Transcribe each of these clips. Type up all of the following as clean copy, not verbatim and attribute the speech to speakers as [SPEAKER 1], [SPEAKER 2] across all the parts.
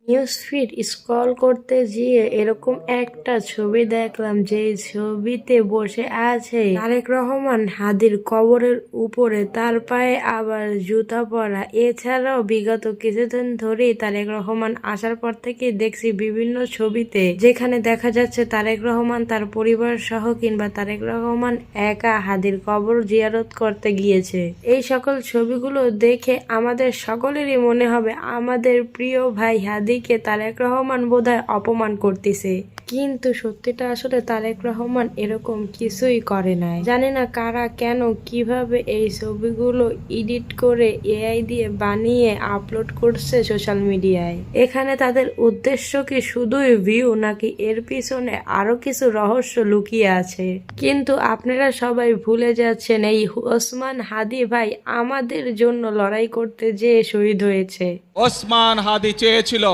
[SPEAKER 1] News feed scroll করতে গিয়ে এরকম একটা ছবি দেখলাম, যে ছবিতে বসে আছে তারেক রহমান হাদির কবরের উপরে, তার পায়ে আবার জুতা পরা। এছাড়াও বিগত কিছুদিন ধরেই তারেক রহমান আসার পর থেকে দেখছি বিভিন্ন ছবিতে যেখানে দেখা যাচ্ছে তারেক রহমান তার পরিবার সহ কিংবা তারেক রহমান একা হাদির কবর জিয়ারত করতে গিয়েছে। এই সকল ছবিগুলো দেখে আমাদের সকলেরই মনে হবে আমাদের প্রিয় ভাই হাদি তারেক রহমান বোধহয় অপমান করতেছে, কিন্তু সত্যিটা আসলে তারেক রহমান এরকম কিছুই করে নাই। জানি না কারা কেন কিভাবে এই ছবিগুলো এডিট করে এআই দিয়ে বানিয়ে আপলোড করছে সোশ্যাল মিডিয়ায়। এখানে তাদের উদ্দেশ্য কি শুধুই ভিউ, নাকি এর পিছনে আরো কিছু রহস্য লুকিয়ে আছে? কিন্তু আপনারা সবাই ভুলে যাচ্ছেন এই ওসমান হাদি ভাই আমাদের জন্য লড়াই করতে যেয়ে শহীদ হয়েছে।
[SPEAKER 2] ওসমান হাদি চেয়েছিল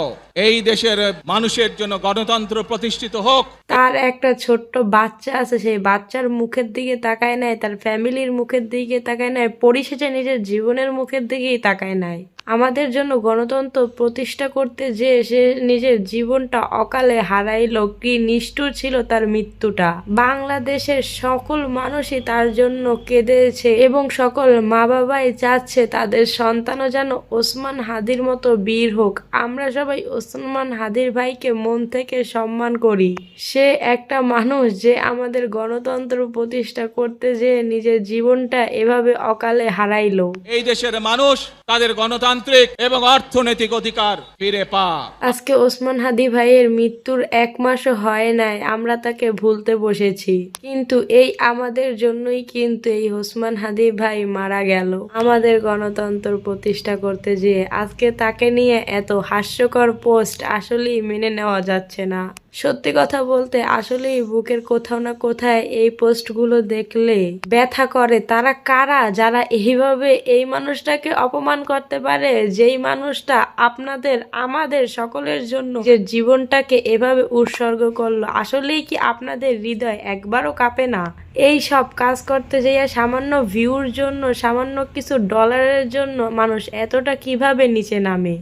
[SPEAKER 2] এই দেশের মানুষের জন্য গণতন্ত্র প্রতিষ্ঠিত হোক।
[SPEAKER 1] তার একটা ছোট্ট বাচ্চা আছে, সেই বাচ্চার মুখের দিকে তাকায় নাই, তার ফ্যামিলির মুখের দিকে তাকায় নাই, পরিশেষে নিজের জীবনের মুখের দিকেই তাকায় নাই। আমাদের জন্য গণতন্ত্র প্রতিষ্ঠা করতে যে সে নিজের জীবনটা অকালে হারাইলো, কি নিষ্ঠুর ছিল তার মৃত্যুটা। বাংলাদেশের সকল মানুষই তার জন্য কেঁদেছে এবং সকল মা বাবাই চাচ্ছে তাদের সন্তানও যেন ওসমান হাদির মতো বীর হোক। আমরা সবাই ওসমান হাদির ভাইকে মন থেকে সম্মান করি। সে একটা মানুষ যে আমাদের গণতন্ত্র প্রতিষ্ঠা করতে যে নিজের জীবনটা এভাবে অকালে হারাইলো।
[SPEAKER 2] এই দেশের মানুষ তাদের গণতান্ত্রিক এবং অর্থনৈতিক অধিকার ফিরে পাক।
[SPEAKER 1] আজকে ওসমান হাদি ভাইয়ের মৃত্যুর 1 মাসও হয় নাই, আমরা তাকে ভুলতে বসেছি, কিন্তু এই আমাদের জন্যই কিন্তু এই ওসমান হাদি ভাই মারা গেল আমাদের গণতন্ত্র প্রতিষ্ঠা করতে যেয়ে। আজকে তাকে নিয়ে এত হাস্যকর পোস্ট আসলেই মেনে নেওয়া যাচ্ছে না। সত্যি কথা বলতে আসলেই বুকের কোথাও না কোথায় এই পোস্টগুলো দেখলে ব্যথা করে। তারা কারা যারা এইভাবে এই মানুষটাকে অপমান করতে পারে, যেই মানুষটা আপনাদের আমাদের সকলের জন্য যে জীবনটাকে এভাবে উৎসর্গ করলো? আসলেই কি আপনাদের হৃদয় একবারও কাঁপে না? এই সব কাজ করতে যাইয়া সামান্য ভিউর জন্য, সামান্য কিছু ডলারের জন্য মানুষ এতটা কিভাবে নিচে নামে?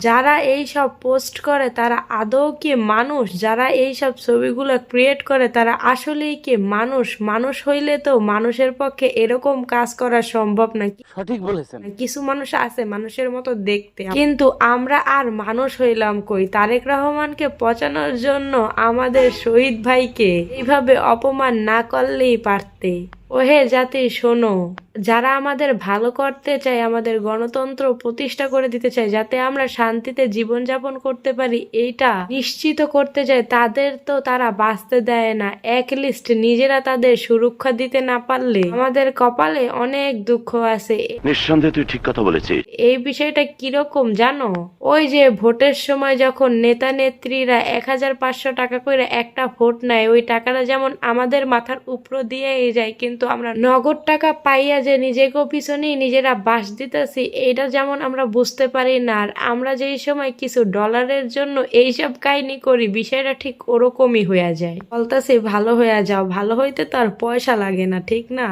[SPEAKER 1] যারা এই সব পোস্ট করে তারা আদৌ কি মানুষ? যারা এই সব ছবিগুলো ক্রিয়েট করে তারা আসলেই কি মানুষ? মানুষ হইলে তো মানুষের পক্ষে এরকম কাজ করা সম্ভব নাকি?
[SPEAKER 3] সঠিক বলেছেন।
[SPEAKER 1] কিছু মানুষ আছে মানুষের মতো দেখতে, কিন্তু আমরা আর মানুষ হইলাম কই? তারেক রহমানকে পচানোর জন্য আমাদের শহীদ ভাইকে এইভাবে অপমান না করলেই পারতে। ওহে জাতি শোনো, যারা আমাদের ভালো করতে চায়, আমাদের গণতন্ত্র প্রতিষ্ঠা করে দিতে চায়, যাতে আমরা শান্তিতে জীবনযাপন করতে পারি, এইটা নিশ্চিত করতে চায়, তাদের তো তারা বাঁচতে দেয় না। লিস্ট নিজেরা তাদের সুরক্ষা দিতে না পারলে আমাদের কপালে অনেক দুঃখ আছে।
[SPEAKER 3] নিঃসন্দেহে তুই ঠিক কথা বলেছিস।
[SPEAKER 1] এই বিষয়টা কিরকম জানো? ওই যে ভোটের সময় যখন নেতা নেত্রীরা 1500 টাকা করে একটা ভোট নেয়, ওই টাকাটা যেমন আমাদের মাথার উপর দিয়ে যায়, কিন্তু আমরা নগদ টাকা পাইয়া যে নিজেকে পিছনেই নিজেরা বাস দিতেছি, এইটা যেমন আমরা বুঝতে পারি না। আর আমরা যেই সময় কিছু ডলারের জন্য এইসব কাহিনী করি, বিষয়টা ঠিক ওরকমই হয়ে যায়। বলতেছি ভালো হয়ে যাও, ভালো হইতে তো আর পয়সা লাগে না, ঠিক না?